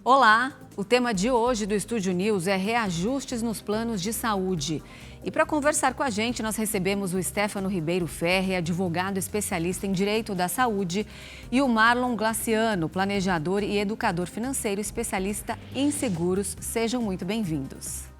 Olá! O tema de hoje do Estúdio News é reajustes nos planos de saúde. E para conversar com a gente, nós recebemos o Stefano Ribeiro Ferri, advogado especialista em direito da saúde, e o Marlon Glaciano, planejador e educador financeiro especialista em seguros. Sejam muito bem-vindos.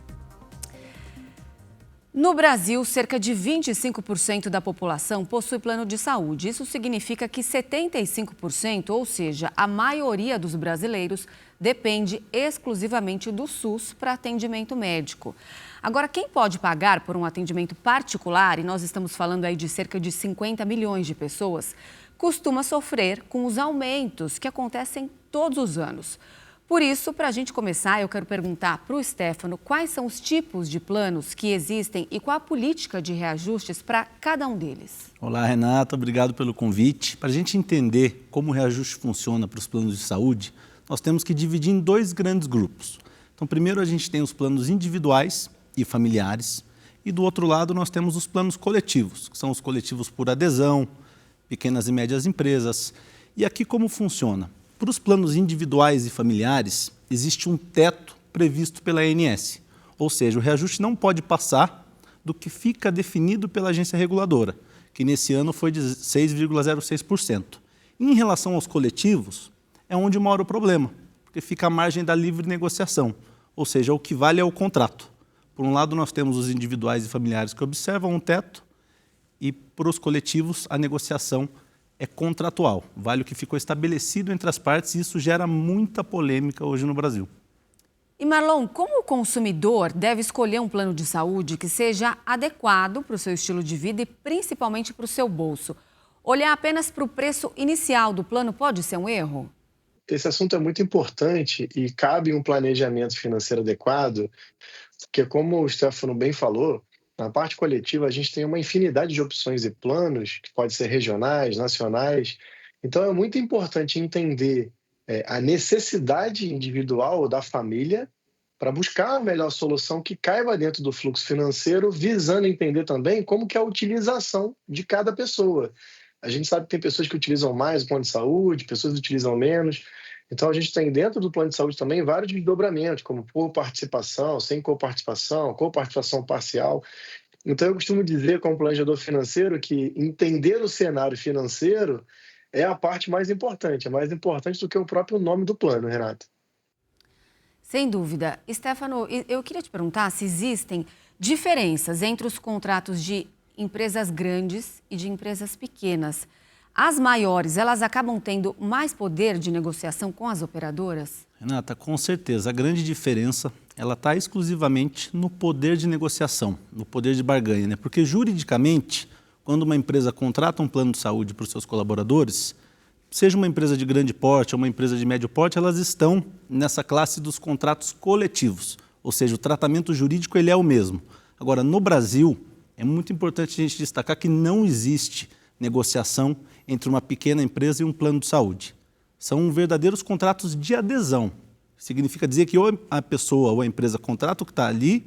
No Brasil, cerca de 25% da população possui plano de saúde. Isso significa que 75%, ou seja, a maioria dos brasileiros, depende exclusivamente do SUS para atendimento médico. Agora, quem pode pagar por um atendimento particular, e nós estamos falando aí de cerca de 50 milhões de pessoas, costuma sofrer com os aumentos que acontecem todos os anos. Por isso, para a gente começar, eu quero perguntar para o Stefano quais são os tipos de planos que existem e qual a política de reajustes para cada um deles. Olá, Renata, obrigado pelo convite. Para a gente entender como o reajuste funciona para os planos de saúde, nós temos que dividir em dois grandes grupos. Então, primeiro a gente tem os planos individuais e familiares, e do outro lado nós temos os planos coletivos, que são os coletivos por adesão, pequenas e médias empresas. E aqui como funciona? Para os planos individuais e familiares, existe um teto previsto pela ANS, ou seja, o reajuste não pode passar do que fica definido pela agência reguladora, que nesse ano foi de 6,06%. Em relação aos coletivos, é onde mora o problema, porque fica à margem da livre negociação, ou seja, o que vale é o contrato. Por um lado, nós temos os individuais e familiares que observam um teto, e para os coletivos, a negociação é contratual, vale o que ficou estabelecido entre as partes, e isso gera muita polêmica hoje no Brasil. E Marlon, como o consumidor deve escolher um plano de saúde que seja adequado para o seu estilo de vida e principalmente para o seu bolso? Olhar apenas para o preço inicial do plano pode ser um erro? Esse assunto é muito importante e cabe um planejamento financeiro adequado, porque como o Stefano bem falou, na parte coletiva, a gente tem uma infinidade de opções e planos, que podem ser regionais, nacionais. Então, é muito importante entender a necessidade individual da família para buscar a melhor solução que caiba dentro do fluxo financeiro, visando entender também como que é a utilização de cada pessoa. A gente sabe que tem pessoas que utilizam mais o plano de saúde, pessoas que utilizam menos. Então, a gente tem dentro do plano de saúde também vários desdobramentos, como por participação, sem coparticipação parcial. Então, eu costumo dizer, como planejador financeiro, que entender o cenário financeiro é a parte mais importante. É mais importante do que o próprio nome do plano, Renata. Sem dúvida. Stefano, eu queria te perguntar se existem diferenças entre os contratos de empresas grandes e de empresas pequenas. As maiores, elas acabam tendo mais poder de negociação com as operadoras? Renata, com certeza. A grande diferença ela está exclusivamente no poder de negociação, no poder de barganha, né? Porque juridicamente, quando uma empresa contrata um plano de saúde para os seus colaboradores, seja uma empresa de grande porte ou uma empresa de médio porte, elas estão nessa classe dos contratos coletivos, ou seja, o tratamento jurídico ele é o mesmo. Agora, no Brasil, é muito importante a gente destacar que não existe negociação entre uma pequena empresa e um plano de saúde. São verdadeiros contratos de adesão. Significa dizer que ou a pessoa ou a empresa contrata o que está ali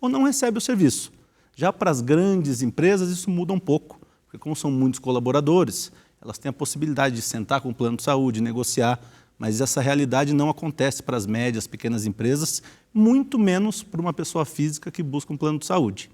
ou não recebe o serviço. Já para as grandes empresas isso muda um pouco, porque como são muitos colaboradores, elas têm a possibilidade de sentar com o plano de saúde, negociar, mas essa realidade não acontece para as médias, pequenas empresas, muito menos para uma pessoa física que busca um plano de saúde.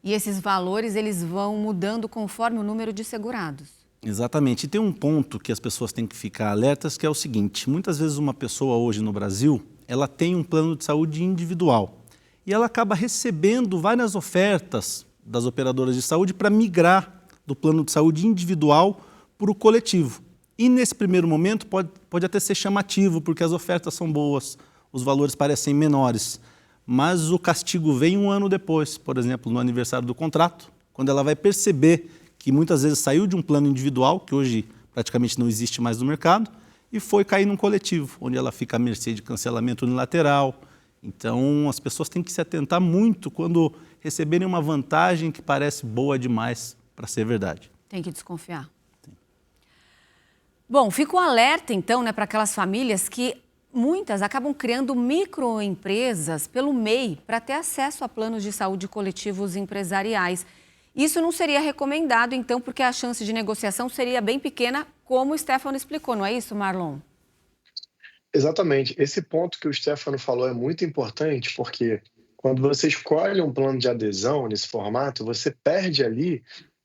E esses valores, eles vão mudando conforme o número de segurados. Exatamente. E tem um ponto que as pessoas têm que ficar alertas, que é o seguinte: muitas vezes uma pessoa hoje no Brasil, ela tem um plano de saúde individual e ela acaba recebendo várias ofertas das operadoras de saúde para migrar do plano de saúde individual para o coletivo. E nesse primeiro momento pode até ser chamativo, porque as ofertas são boas, os valores parecem menores, mas o castigo vem um ano depois, por exemplo, no aniversário do contrato, quando ela vai perceber que muitas vezes saiu de um plano individual, que hoje praticamente não existe mais no mercado, e foi cair num coletivo, onde ela fica à mercê de cancelamento unilateral. Então, as pessoas têm que se atentar muito quando receberem uma vantagem que parece boa demais para ser verdade. Tem que desconfiar. Tem. Bom, fica um alerta, então, para aquelas famílias que muitas acabam criando microempresas pelo MEI para ter acesso a planos de saúde coletivos empresariais. Isso não seria recomendado, então, porque a chance de negociação seria bem pequena, como o Stefano explicou, não é isso, Marlon? Exatamente. Esse ponto que o Stefano falou é muito importante, porque quando você escolhe um plano de adesão nesse formato, você perde ali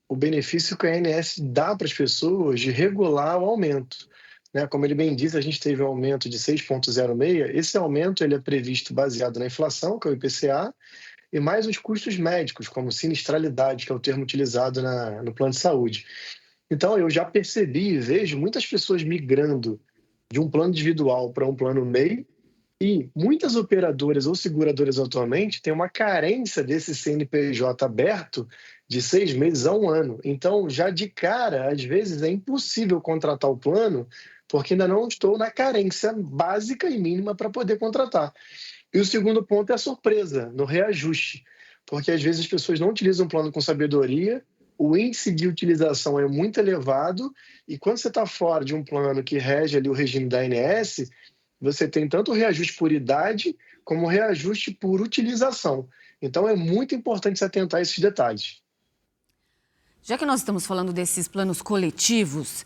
o benefício que a ANS dá para as pessoas de regular o aumento. Né? Como ele bem diz, a gente teve um aumento de 6,06. Esse aumento ele é previsto baseado na inflação, que é o IPCA, e mais os custos médicos, como sinistralidade, que é o termo utilizado no plano de saúde. Então, eu já percebi e vejo muitas pessoas migrando de um plano individual para um plano MEI, e muitas operadoras ou seguradoras atualmente têm uma carência desse CNPJ aberto de 6 meses a 1 ano. Então, já de cara, às vezes é impossível contratar o plano, porque ainda não estou na carência básica e mínima para poder contratar. E o segundo ponto é a surpresa, no reajuste, porque às vezes as pessoas não utilizam o plano com sabedoria, o índice de utilização é muito elevado, e quando você está fora de um plano que rege ali o regime da ANS, você tem tanto o reajuste por idade, como o reajuste por utilização. Então é muito importante se atentar a esses detalhes. Já que nós estamos falando desses planos coletivos,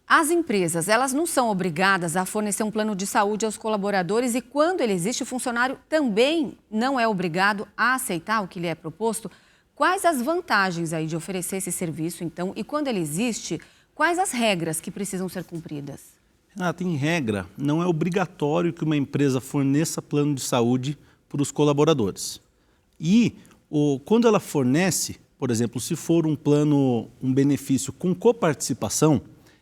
as empresas, elas não são obrigadas a fornecer um plano de saúde aos colaboradores e quando ele existe, o funcionário também não é obrigado a aceitar o que lhe é proposto. Quais as vantagens aí de oferecer esse serviço, então, e quando ele existe, quais as regras que precisam ser cumpridas? Renata, em regra, não é obrigatório que uma empresa forneça plano de saúde para os colaboradores. E quando ela fornece, por exemplo, se for um plano, um benefício com coparticipação,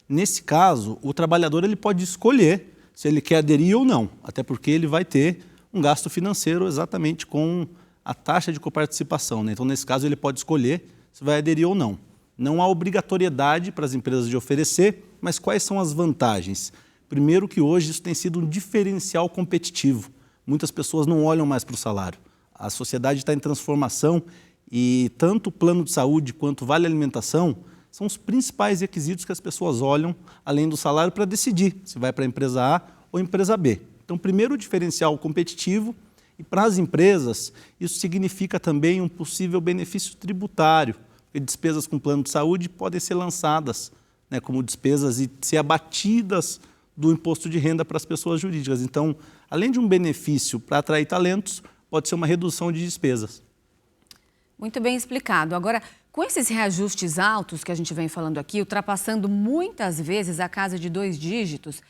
nesse caso, o trabalhador ele pode escolher se ele quer aderir ou não, até porque ele vai ter um gasto financeiro exatamente com a taxa de coparticipação, né? Então, nesse caso, ele pode escolher se vai aderir ou não. Não há obrigatoriedade para as empresas de oferecer, mas quais são as vantagens? Primeiro que hoje isso tem sido um diferencial competitivo. Muitas pessoas não olham mais para o salário. A sociedade está em transformação e tanto o plano de saúde quanto o vale alimentação são os principais requisitos que as pessoas olham, além do salário, para decidir se vai para a empresa A ou empresa B. Então, primeiro, o diferencial competitivo, e para as empresas, isso significa também um possível benefício tributário, porque despesas com plano de saúde podem ser lançadas, né, como despesas e ser abatidas do imposto de renda para as pessoas jurídicas. Então, além de um benefício para atrair talentos, pode ser uma redução de despesas. Muito bem explicado. Agora, com esses reajustes altos que a gente vem falando aqui, ultrapassando muitas vezes a casa de 2 dígitos,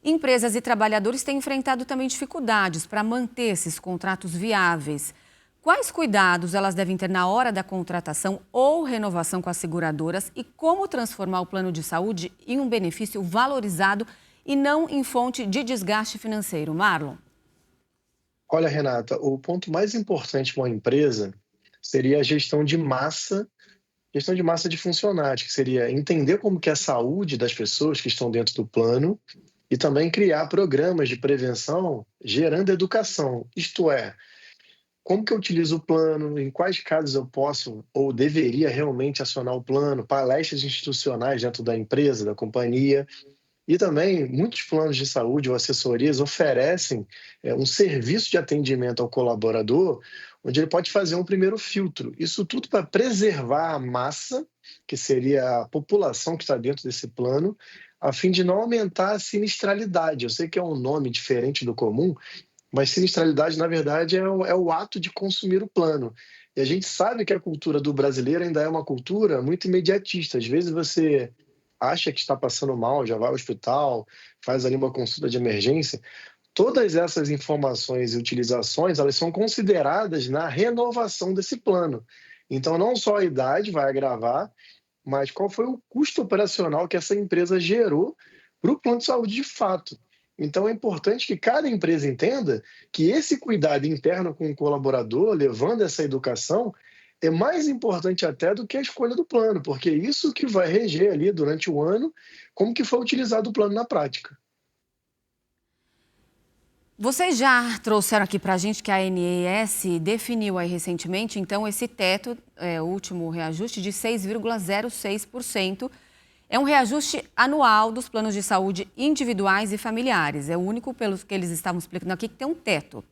empresas e trabalhadores têm enfrentado também dificuldades para manter esses contratos viáveis. Quais cuidados elas devem ter na hora da contratação ou renovação com as seguradoras e como transformar o plano de saúde em um benefício valorizado e não em fonte de desgaste financeiro? Marlon? Olha, Renata, o ponto mais importante para uma empresa seria a gestão de massa de funcionários, que seria entender como que é a saúde das pessoas que estão dentro do plano e também criar programas de prevenção gerando educação, isto é, como que eu utilizo o plano, em quais casos eu posso ou deveria realmente acionar o plano, palestras institucionais dentro da empresa, da companhia. E também muitos planos de saúde ou assessorias oferecem um serviço de atendimento ao colaborador, onde ele pode fazer um primeiro filtro. Isso tudo para preservar a massa, que seria a população que está dentro desse plano, a fim de não aumentar a sinistralidade. Eu sei que é um nome diferente do comum, mas sinistralidade, na verdade, é o ato de consumir o plano. E a gente sabe que a cultura do brasileiro ainda é uma cultura muito imediatista. Às vezes você acha que está passando mal, já vai ao hospital, faz ali uma consulta de emergência. Todas essas informações e utilizações, elas são consideradas na renovação desse plano. Então, não só a idade vai agravar, mas qual foi o custo operacional que essa empresa gerou para o plano de saúde de fato. Então, é importante que cada empresa entenda que esse cuidado interno com o colaborador, levando essa educação, é mais importante até do que a escolha do plano, porque é isso que vai reger ali durante o ano como que foi utilizado o plano na prática. Vocês já trouxeram aqui para a gente que a ANS definiu aí recentemente, então, esse teto, o último reajuste de 6,06%. É um reajuste anual dos planos de saúde individuais e familiares. É o único, pelo que eles estavam explicando aqui, que tem um teto.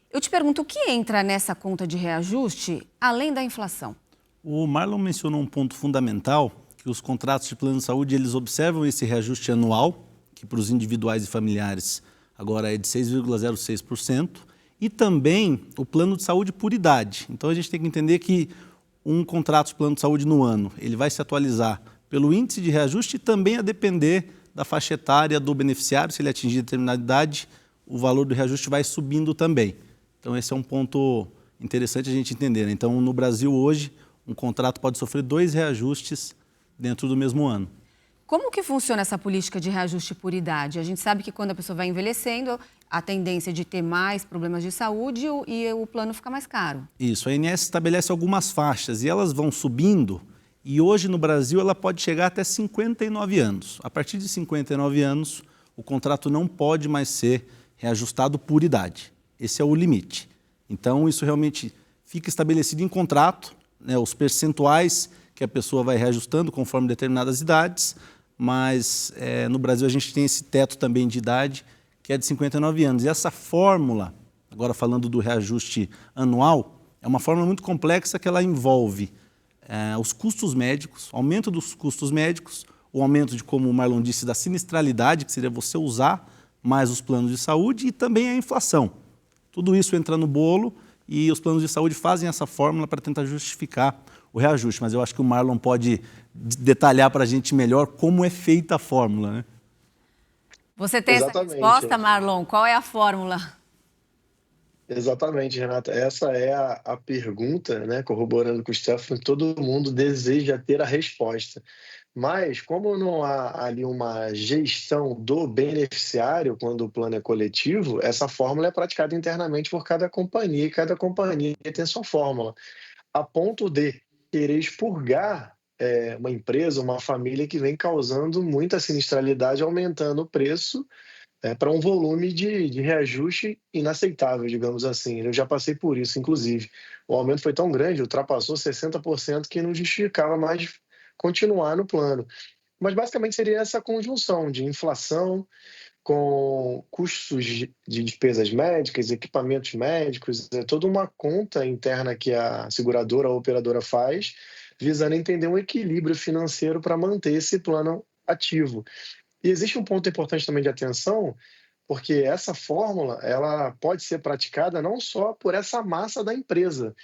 Eu te pergunto, o que entra nessa conta de reajuste, além da inflação? O Marlon mencionou um ponto fundamental, que os contratos de plano de saúde, eles observam esse reajuste anual, que para os individuais e familiares agora é de 6,06%, e também o plano de saúde por idade. Então a gente tem que entender que um contrato de plano de saúde no ano, ele vai se atualizar pelo índice de reajuste e também a depender da faixa etária do beneficiário, se ele atingir determinada idade, o valor do reajuste vai subindo também. Então esse é um ponto interessante a gente entender, né? Então no Brasil hoje, um contrato pode sofrer 2 reajustes dentro do mesmo ano. Como que funciona essa política de reajuste por idade? A gente sabe que quando a pessoa vai envelhecendo, a tendência é de ter mais problemas de saúde e o plano fica mais caro. Isso, a ANS estabelece algumas faixas e elas vão subindo e hoje no Brasil ela pode chegar até 59 anos. A partir de 59 anos, o contrato não pode mais ser reajustado por idade. Esse é o limite. Então isso realmente fica estabelecido em contrato, né, os percentuais que a pessoa vai reajustando conforme determinadas idades, mas no Brasil a gente tem esse teto também de idade, que é de 59 anos. E essa fórmula, agora falando do reajuste anual, é uma fórmula muito complexa que ela envolve os custos médicos, aumento dos custos médicos, o aumento de, como o Marlon disse, da sinistralidade, que seria você usar mais os planos de saúde, e também a inflação. Tudo isso entra no bolo e os planos de saúde fazem essa fórmula para tentar justificar o reajuste. Mas eu acho que o Marlon pode detalhar para a gente melhor como é feita a fórmula, né? Você tem essa resposta, Marlon? Qual é a fórmula? Exatamente, Renata. Essa é a pergunta, né, corroborando com o Stefano, que todo mundo deseja ter a resposta. Mas, como não há ali uma gestão do beneficiário quando o plano é coletivo, essa fórmula é praticada internamente por cada companhia, e cada companhia tem sua fórmula, a ponto de querer expurgar uma empresa, uma família que vem causando muita sinistralidade, aumentando o preço para um volume de reajuste inaceitável, digamos assim. Eu já passei por isso, inclusive. O aumento foi tão grande, ultrapassou 60%, que não justificava mais continuar no plano. Mas basicamente seria essa conjunção de inflação com custos de despesas médicas, equipamentos médicos, é toda uma conta interna que a seguradora ou operadora faz, visando entender um equilíbrio financeiro para manter esse plano ativo. E existe um ponto importante também de atenção, porque essa fórmula ela pode ser praticada não só por essa massa da empresa.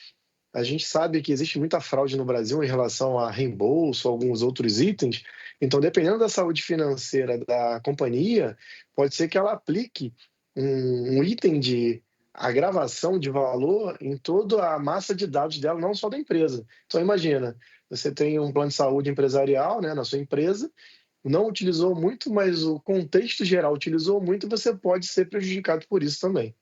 A gente sabe que existe muita fraude no Brasil em relação a reembolso, alguns outros itens. Então, dependendo da saúde financeira da companhia, pode ser que ela aplique um item de agravação de valor em toda a massa de dados dela, não só da empresa. Então, imagina, você tem um plano de saúde empresarial, né, na sua empresa, não utilizou muito, mas o contexto geral utilizou muito, você pode ser prejudicado por isso também.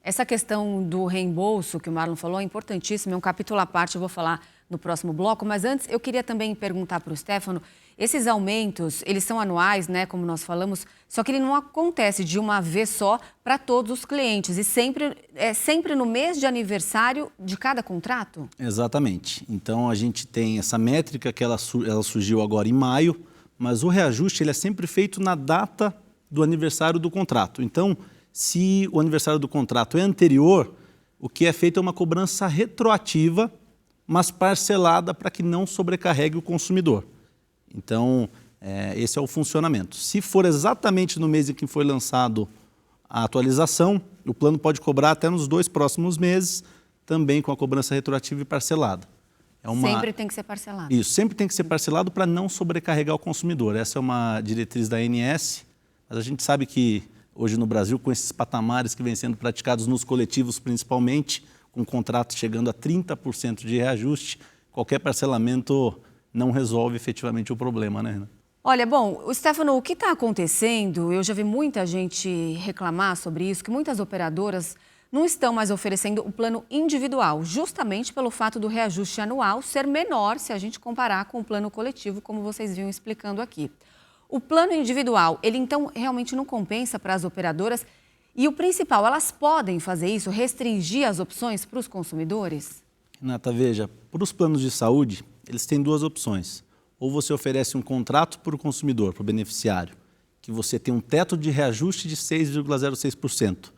Essa questão do reembolso que o Marlon falou é importantíssima, é um capítulo à parte, eu vou falar no próximo bloco, mas antes eu queria também perguntar para o Stefano, esses aumentos, eles são anuais, né, como nós falamos, só que ele não acontece de uma vez só para todos os clientes e sempre no mês de aniversário de cada contrato? Exatamente. Então a gente tem essa métrica que ela surgiu agora em maio, mas o reajuste ele é sempre feito na data do aniversário do contrato. Então, se o aniversário do contrato é anterior, o que é feito é uma cobrança retroativa, mas parcelada para que não sobrecarregue o consumidor. Então, esse é o funcionamento. Se for exatamente no mês em que foi lançado a atualização, o plano pode cobrar até nos 2 próximos meses, também com a cobrança retroativa e parcelada. Sempre tem que ser parcelado. Isso, sempre tem que ser parcelado para não sobrecarregar o consumidor. Essa é uma diretriz da ANS, mas a gente sabe que hoje no Brasil, com esses patamares que vêm sendo praticados nos coletivos principalmente, com contratos chegando a 30% de reajuste, qualquer parcelamento não resolve efetivamente o problema, né, Renan? Olha, bom, Stefano, o que está acontecendo, eu já vi muita gente reclamar sobre isso, que muitas operadoras não estão mais oferecendo o plano individual, justamente pelo fato do reajuste anual ser menor se a gente comparar com o plano coletivo, como vocês vinham explicando aqui. O plano individual, ele então realmente não compensa para as operadoras e o principal, elas podem fazer isso, restringir as opções para os consumidores? Renata, veja, para os planos de saúde, eles têm 2 opções. Ou você oferece um contrato para o consumidor, para o beneficiário, que você tem um teto de reajuste de 6,06%.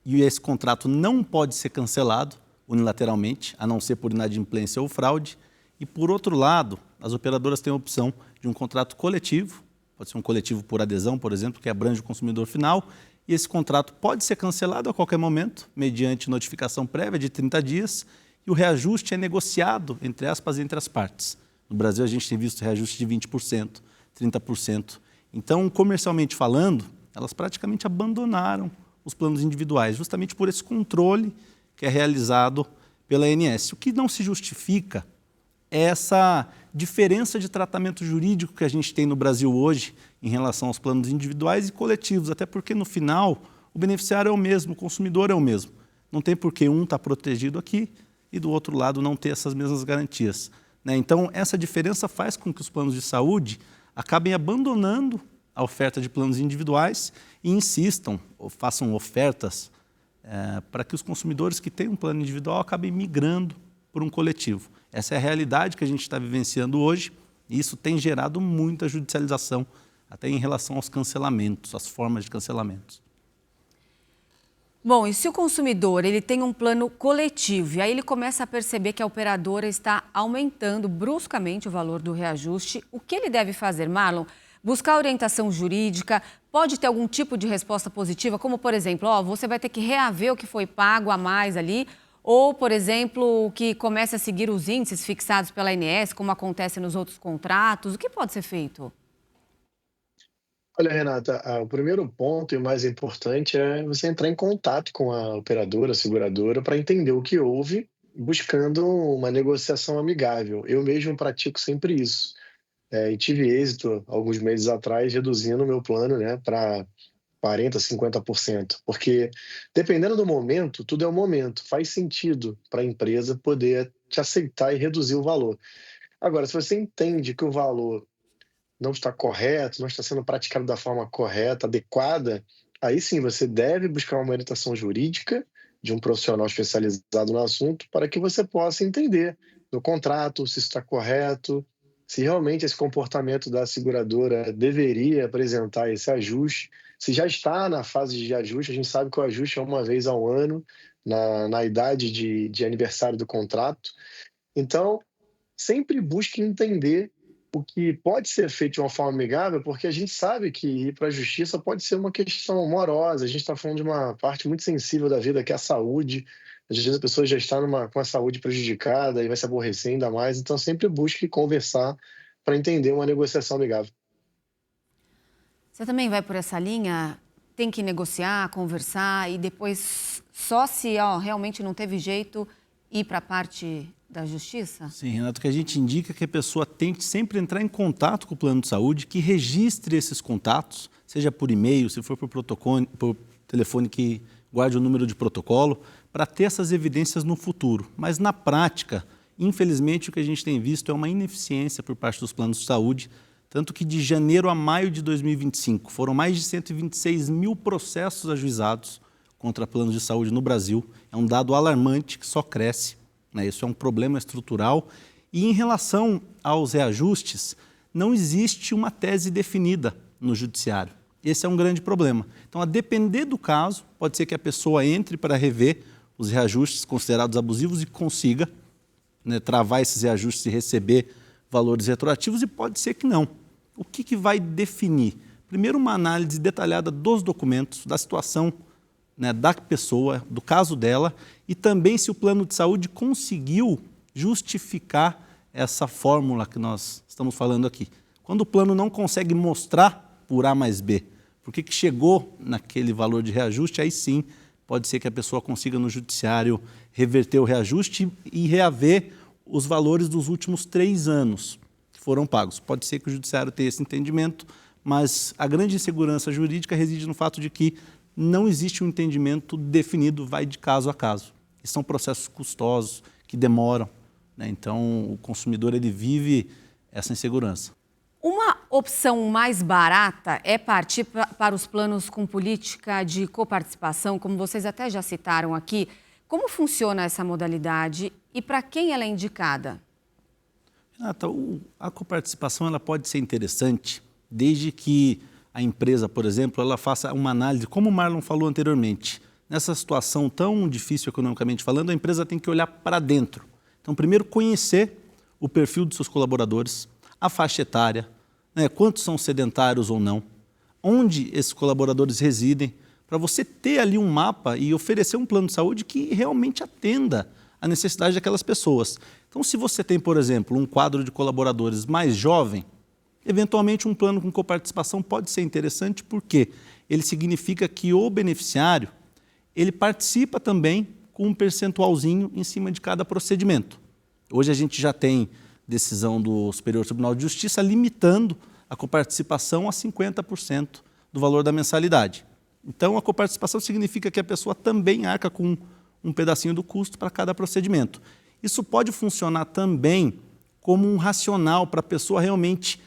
E esse contrato não pode ser cancelado unilateralmente, a não ser por inadimplência ou fraude. E, por outro lado, as operadoras têm a opção de um contrato coletivo, pode ser um coletivo por adesão, por exemplo, que abrange o consumidor final, e esse contrato pode ser cancelado a qualquer momento, mediante notificação prévia de 30 dias, e o reajuste é negociado, entre aspas, entre as partes. No Brasil, a gente tem visto reajuste de 20%, 30%. Então, comercialmente falando, elas praticamente abandonaram os planos individuais, justamente por esse controle que é realizado pela ANS. O que não se justifica é essa diferença de tratamento jurídico que a gente tem no Brasil hoje em relação aos planos individuais e coletivos, até porque, no final, o beneficiário é o mesmo, o consumidor é o mesmo. Não tem por que um estar protegido aqui e, do outro lado, não ter essas mesmas garantias, né? Então, essa diferença faz com que os planos de saúde acabem abandonando a oferta de planos individuais e insistam ou façam ofertas para que os consumidores que têm um plano individual acabem migrando por um coletivo. Essa é a realidade que a gente está vivenciando hoje e isso tem gerado muita judicialização, até em relação aos cancelamentos, às formas de cancelamentos. Bom, e se o consumidor ele tem um plano coletivo e aí ele começa a perceber que a operadora está aumentando bruscamente o valor do reajuste, o que ele deve fazer, Marlon? Buscar orientação jurídica, pode ter algum tipo de resposta positiva, como, por exemplo, você vai ter que reaver o que foi pago a mais ali, ou, por exemplo, que comece a seguir os índices fixados pela ANS, como acontece nos outros contratos. O que pode ser feito? Olha, Renata, o primeiro ponto e o mais importante é você entrar em contato com a operadora, a seguradora, para entender o que houve, buscando uma negociação amigável. Eu mesmo pratico sempre isso. E tive êxito, alguns meses atrás, reduzindo o meu plano, né, para 40%, 50%. Porque, dependendo do momento, tudo é um momento. Faz sentido para a empresa poder te aceitar e reduzir o valor. Agora, se você entende que o valor não está correto, não está sendo praticado da forma correta, adequada, aí sim você deve buscar uma orientação jurídica de um profissional especializado no assunto para que você possa entender no contrato se está correto, se realmente esse comportamento da seguradora deveria apresentar esse ajuste, se já está na fase de ajuste. A gente sabe que o ajuste é uma vez ao ano, na idade de aniversário do contrato. Então, sempre busque entender o que pode ser feito de uma forma amigável, porque a gente sabe que ir para a justiça pode ser uma questão morosa. A gente está falando de uma parte muito sensível da vida, que é a saúde. Às vezes a pessoa já está com a saúde prejudicada e vai se aborrecer ainda mais. Então, sempre busque conversar para entender uma negociação amigável. Você também vai por essa linha? Tem que negociar, conversar e depois, só se realmente não teve jeito, ir para a parte da justiça? Sim, Renato, o que a gente indica é que a pessoa tente sempre entrar em contato com o plano de saúde, que registre esses contatos, seja por e-mail, se for por telefone que guarde o número de protocolo, para ter essas evidências no futuro. Mas na prática, infelizmente, o que a gente tem visto é uma ineficiência por parte dos planos de saúde, tanto que de janeiro a maio de 2025 foram mais de 126 mil processos ajuizados contra planos de saúde no Brasil. É um dado alarmante que só cresce. Isso é um problema estrutural. E em relação aos reajustes, não existe uma tese definida no judiciário. Esse é um grande problema. Então, a depender do caso, pode ser que a pessoa entre para rever os reajustes considerados abusivos e consiga travar esses reajustes e receber valores retroativos, e pode ser que não. O que vai definir? Primeiro, uma análise detalhada dos documentos, da situação da pessoa, do caso dela, e também se o plano de saúde conseguiu justificar essa fórmula que nós estamos falando aqui. Quando o plano não consegue mostrar por A mais B por que chegou naquele valor de reajuste, aí sim pode ser que a pessoa consiga no judiciário reverter o reajuste e reaver os valores dos últimos 3 anos que foram pagos. Pode ser que o judiciário tenha esse entendimento, mas a grande insegurança jurídica reside no fato de que não existe um entendimento definido, vai de caso a caso. E são processos custosos, que demoram, Então, o consumidor ele vive essa insegurança. Uma opção mais barata é partir para os planos com política de coparticipação, como vocês até já citaram aqui. Como funciona essa modalidade e para quem ela é indicada? Renata, a coparticipação ela pode ser interessante desde que a empresa, por exemplo, ela faça uma análise, como o Marlon falou anteriormente. Nessa situação tão difícil economicamente falando, a empresa tem que olhar para dentro. Então, primeiro, conhecer o perfil dos seus colaboradores, a faixa etária, quantos são sedentários ou não, onde esses colaboradores residem, para você ter ali um mapa e oferecer um plano de saúde que realmente atenda a necessidade daquelas pessoas. Então, se você tem, por exemplo, um quadro de colaboradores mais jovem, eventualmente um plano com coparticipação pode ser interessante porque ele significa que o beneficiário ele participa também com um percentualzinho em cima de cada procedimento. Hoje a gente já tem decisão do Superior Tribunal de Justiça limitando a coparticipação a 50% do valor da mensalidade. Então, a coparticipação significa que a pessoa também arca com um pedacinho do custo para cada procedimento. Isso pode funcionar também como um racional para a pessoa realmente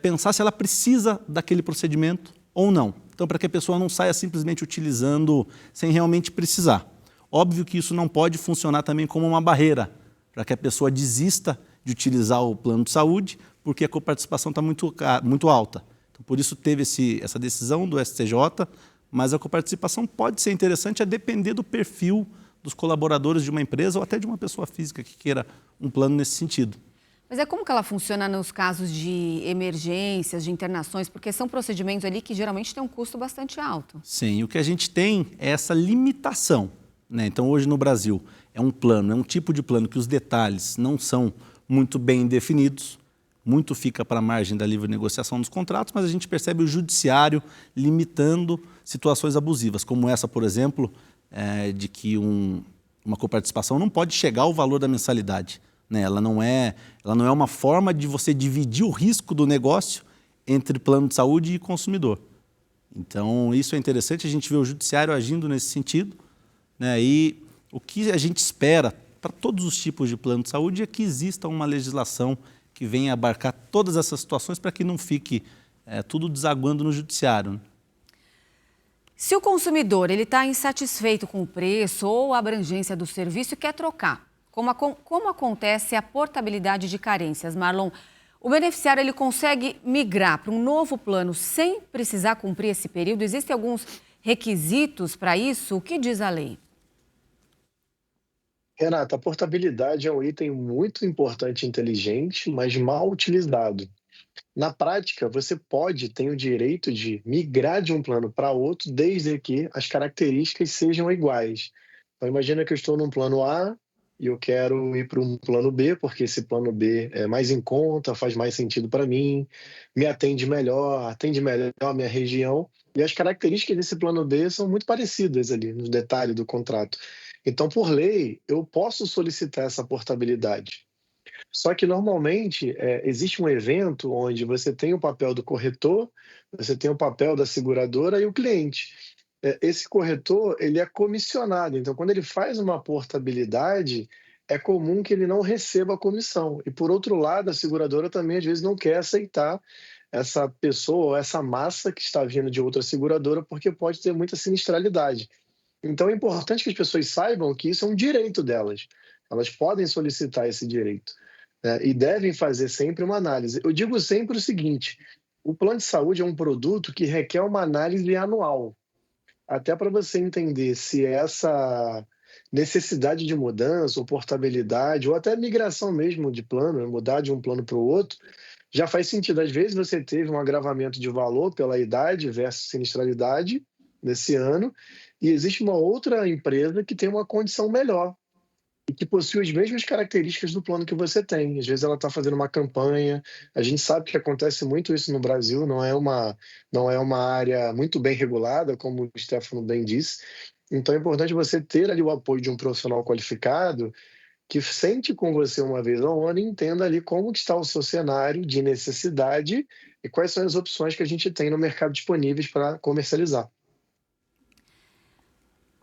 pensar se ela precisa daquele procedimento ou não. Então, para que a pessoa não saia simplesmente utilizando sem realmente precisar. Óbvio que isso não pode funcionar também como uma barreira para que a pessoa desista de utilizar o plano de saúde, porque a coparticipação está muito alta. Então, por isso teve essa decisão do STJ, mas a coparticipação pode ser interessante a depender do perfil dos colaboradores de uma empresa ou até de uma pessoa física que queira um plano nesse sentido. Mas como que ela funciona nos casos de emergências, de internações? Porque são procedimentos ali que geralmente têm um custo bastante alto. Sim, o que a gente tem é essa limitação, né? Então, hoje no Brasil, é um plano, é um tipo de plano que os detalhes não são muito bem definidos, muito fica para a margem da livre negociação dos contratos, mas a gente percebe o judiciário limitando situações abusivas, como essa, por exemplo, de que uma coparticipação não pode chegar ao valor da mensalidade. Né? Ela não é uma forma de você dividir o risco do negócio entre plano de saúde e consumidor. Então, isso é interessante, a gente vê o judiciário agindo nesse sentido, né? E o que a gente espera para todos os tipos de plano de saúde é que exista uma legislação que venha abarcar todas essas situações para que não fique tudo desaguando no judiciário. Né? Se o consumidor está insatisfeito com o preço ou a abrangência do serviço e quer trocar, como acontece a portabilidade de carências, Marlon? O beneficiário ele consegue migrar para um novo plano sem precisar cumprir esse período? Existem alguns requisitos para isso? O que diz a lei? Renata, a portabilidade é um item muito importante e inteligente, mas mal utilizado. Na prática, você tem o direito de migrar de um plano para outro, desde que as características sejam iguais. Então, imagina que eu estou num plano A e eu quero ir para um plano B, porque esse plano B é mais em conta, faz mais sentido para mim, me atende melhor a minha região, e as características desse plano B são muito parecidas ali, no detalhe do contrato. Então, por lei, eu posso solicitar essa portabilidade. Só que, normalmente, existe um evento onde você tem o papel do corretor, você tem o papel da seguradora e o cliente. Esse corretor, ele é comissionado. Então, quando ele faz uma portabilidade, é comum que ele não receba a comissão. E, por outro lado, a seguradora também, às vezes, não quer aceitar essa pessoa, essa massa que está vindo de outra seguradora, porque pode ter muita sinistralidade. Então, é importante que as pessoas saibam que isso é um direito delas. Elas podem solicitar esse direito, né? E devem fazer sempre uma análise. Eu digo sempre o seguinte: o plano de saúde é um produto que requer uma análise anual, até para você entender se essa necessidade de mudança, ou portabilidade, ou até migração mesmo de plano, né? Mudar de um plano para o outro, já faz sentido. Às vezes você teve um agravamento de valor pela idade versus sinistralidade nesse ano, e existe uma outra empresa que tem uma condição melhor e que possui as mesmas características do plano que você tem. Às vezes ela está fazendo uma campanha, a gente sabe que acontece muito isso no Brasil, não é uma área muito bem regulada, como o Stefano bem disse. Então é importante você ter ali o apoio de um profissional qualificado que sente com você uma vez ao ano e entenda ali como que está o seu cenário de necessidade e quais são as opções que a gente tem no mercado disponíveis para comercializar.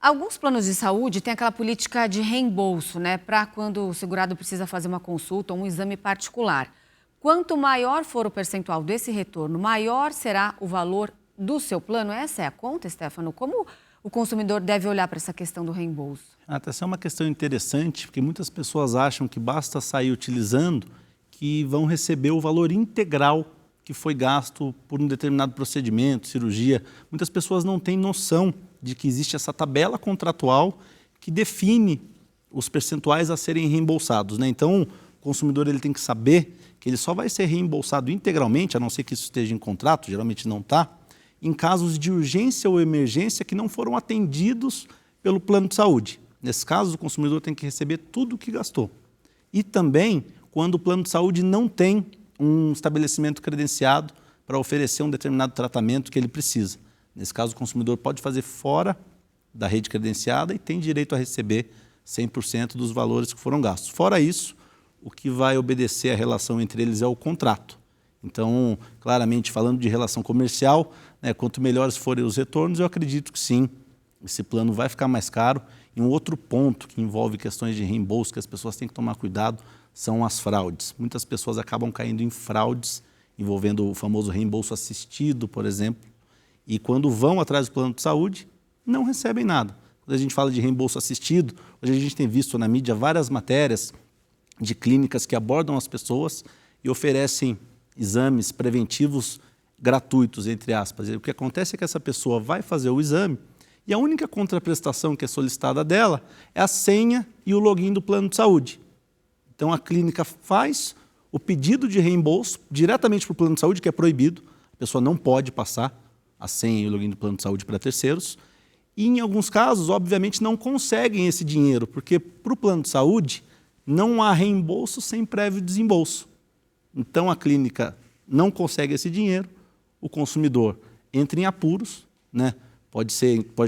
Alguns planos de saúde têm aquela política de reembolso, né, para quando o segurado precisa fazer uma consulta ou um exame particular. Quanto maior for o percentual desse retorno, maior será o valor do seu plano? Essa é a conta, Stefano? Como o consumidor deve olhar para essa questão do reembolso? Essa é uma questão interessante, porque muitas pessoas acham que basta sair utilizando que vão receber o valor integral que foi gasto por um determinado procedimento, cirurgia. Muitas pessoas não têm noção de que existe essa tabela contratual que define os percentuais a serem reembolsados, né? Então, o consumidor ele tem que saber que ele só vai ser reembolsado integralmente, a não ser que isso esteja em contrato, geralmente não está, em casos de urgência ou emergência que não foram atendidos pelo plano de saúde. Nesse caso, o consumidor tem que receber tudo o que gastou. E também quando o plano de saúde não tem um estabelecimento credenciado para oferecer um determinado tratamento que ele precisa. Nesse caso, o consumidor pode fazer fora da rede credenciada e tem direito a receber 100% dos valores que foram gastos. Fora isso, o que vai obedecer à relação entre eles é o contrato. Então, claramente, falando de relação comercial, né, quanto melhores forem os retornos, eu acredito que sim, esse plano vai ficar mais caro. E um outro ponto que envolve questões de reembolso que as pessoas têm que tomar cuidado são as fraudes. Muitas pessoas acabam caindo em fraudes envolvendo o famoso reembolso assistido, por exemplo, e quando vão atrás do plano de saúde, não recebem nada. Quando a gente fala de reembolso assistido, hoje a gente tem visto na mídia várias matérias de clínicas que abordam as pessoas e oferecem exames preventivos gratuitos, entre aspas. E o que acontece é que essa pessoa vai fazer o exame e a única contraprestação que é solicitada dela é a senha e o login do plano de saúde. Então a clínica faz o pedido de reembolso diretamente para o plano de saúde, que é proibido, a pessoa não pode passar a senha e o login do plano de saúde para terceiros, e em alguns casos, obviamente, não conseguem esse dinheiro, porque para o plano de saúde não há reembolso sem prévio desembolso. Então a clínica não consegue esse dinheiro, o consumidor entra em apuros, né? Pode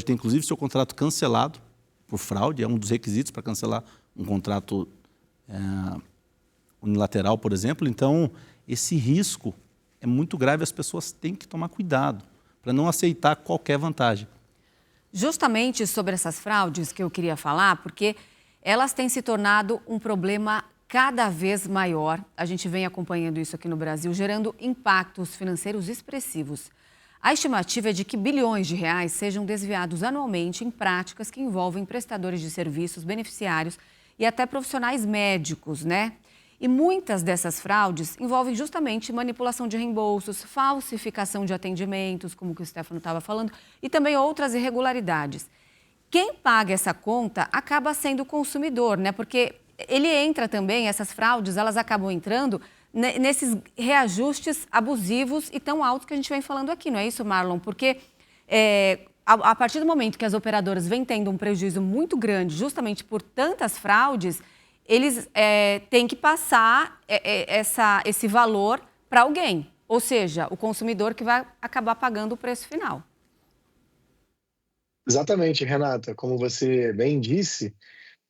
ter inclusive seu contrato cancelado por fraude, é um dos requisitos para cancelar um contrato unilateral, por exemplo. Então esse risco é muito grave, as pessoas têm que tomar cuidado para não aceitar qualquer vantagem. Justamente sobre essas fraudes que eu queria falar, porque elas têm se tornado um problema cada vez maior. A gente vem acompanhando isso aqui no Brasil, gerando impactos financeiros expressivos. A estimativa é de que bilhões de reais sejam desviados anualmente em práticas que envolvem prestadores de serviços, beneficiários e até profissionais médicos, né? E muitas dessas fraudes envolvem justamente manipulação de reembolsos, falsificação de atendimentos, como o que o Stefano estava falando, e também outras irregularidades. Quem paga essa conta acaba sendo o consumidor, né? Porque ele entra também, essas fraudes, elas acabam entrando nesses reajustes abusivos e tão altos que a gente vem falando aqui, não é isso, Marlon? Porque a partir do momento que as operadoras vêm tendo um prejuízo muito grande, justamente por tantas fraudes, eles têm que passar esse valor para alguém, ou seja, o consumidor que vai acabar pagando o preço final. Exatamente, Renata. Como você bem disse,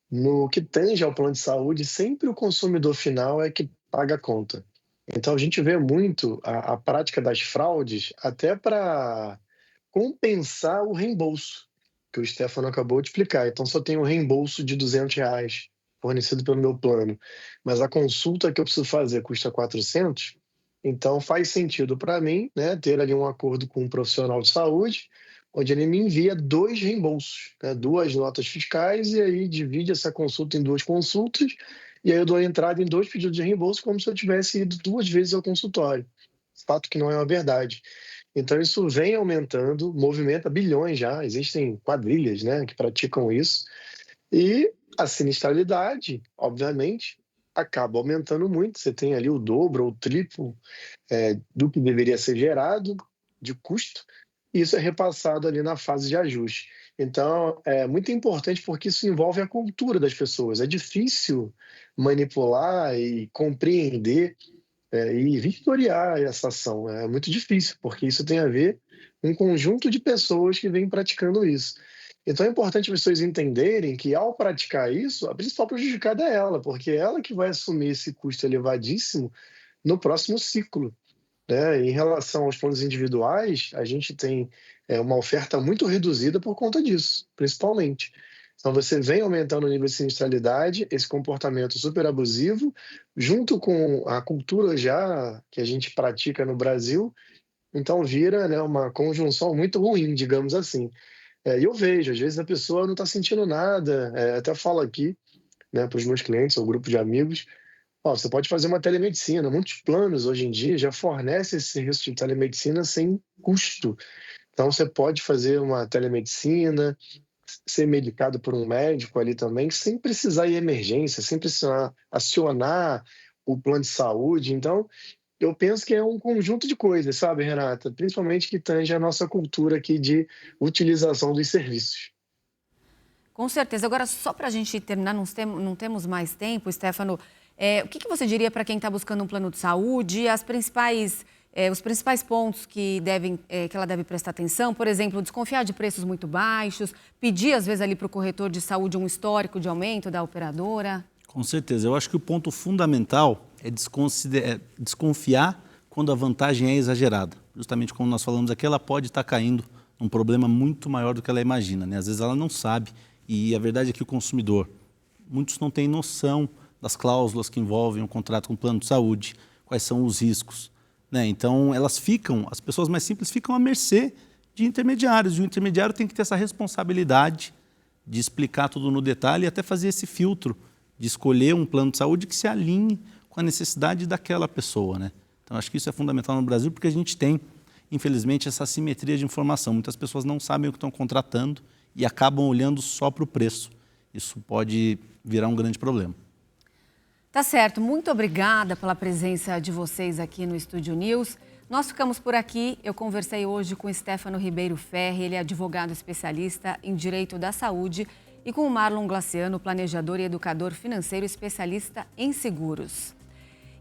no que tange ao plano de saúde, sempre o consumidor final é que paga a conta. Então, a gente vê muito a prática das fraudes até para compensar o reembolso, que o Stefano acabou de explicar. Então, só tem um reembolso de R$ 200 fornecido pelo meu plano, mas a consulta que eu preciso fazer custa 400, então faz sentido para mim, né, ter ali um acordo com um profissional de saúde, onde ele me envia 2 reembolsos, né, 2 notas fiscais, e aí divide essa consulta em 2 consultas, e aí eu dou a entrada em 2 pedidos de reembolso, como se eu tivesse ido 2 vezes ao consultório. Fato que não é uma verdade. Então isso vem aumentando, movimenta bilhões já, existem quadrilhas, né, que praticam isso, e a sinistralidade, obviamente, acaba aumentando muito. Você tem ali o dobro ou o triplo do que deveria ser gerado de custo, e isso é repassado ali na fase de ajuste. Então, é muito importante porque isso envolve a cultura das pessoas. É difícil manipular e compreender e vistoriar essa ação. É muito difícil, porque isso tem a ver com um conjunto de pessoas que vem praticando isso. Então é importante as pessoas entenderem que, ao praticar isso, a principal prejudicada é ela, porque é ela que vai assumir esse custo elevadíssimo no próximo ciclo, né? Em relação aos planos individuais, a gente tem uma oferta muito reduzida por conta disso, principalmente. Então você vem aumentando o nível de sinistralidade, esse comportamento super abusivo, junto com a cultura já que a gente pratica no Brasil, então vira, né, uma conjunção muito ruim, digamos assim. E eu vejo, às vezes a pessoa não está sentindo nada, até falo aqui, né, para os meus clientes ou grupo de amigos, você pode fazer uma telemedicina. Muitos planos hoje em dia já fornecem esse serviço de telemedicina sem custo. Então você pode fazer uma telemedicina, ser medicado por um médico ali também, sem precisar ir à emergência, sem precisar acionar o plano de saúde. Então, Eu penso que é um conjunto de coisas, sabe, Renata? Principalmente que tange a nossa cultura aqui de utilização dos serviços. Com certeza. Agora, só para a gente terminar, não temos mais tempo, Stefano, o que você diria para quem está buscando um plano de saúde, os principais pontos que ela deve prestar atenção? Por exemplo, desconfiar de preços muito baixos, pedir, às vezes, ali para o corretor de saúde um histórico de aumento da operadora? Com certeza. Eu acho que o ponto fundamental é desconfiar quando a vantagem é exagerada. Justamente como nós falamos aqui, ela pode estar caindo num problema muito maior do que ela imagina, né? Às vezes ela não sabe, e a verdade é que o consumidor, muitos não têm noção das cláusulas que envolvem um contrato com o plano de saúde, quais são os riscos, né? Então as pessoas mais simples ficam à mercê de intermediários, e o intermediário tem que ter essa responsabilidade de explicar tudo no detalhe e até fazer esse filtro de escolher um plano de saúde que se alinhe com a necessidade daquela pessoa, né? Então, acho que isso é fundamental no Brasil, porque a gente tem, infelizmente, essa assimetria de informação. Muitas pessoas não sabem o que estão contratando e acabam olhando só para o preço. Isso pode virar um grande problema. Tá certo. Muito obrigada pela presença de vocês aqui no Estúdio News. Nós ficamos por aqui. Eu conversei hoje com Stefano Ribeiro Ferri, ele é advogado especialista em Direito da Saúde, e com o Marlon Glaciano, planejador e educador financeiro especialista em seguros.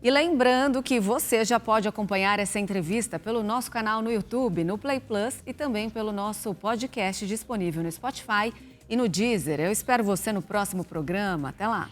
E lembrando que você já pode acompanhar essa entrevista pelo nosso canal no YouTube, no Play Plus, e também pelo nosso podcast disponível no Spotify e no Deezer. Eu espero você no próximo programa. Até lá!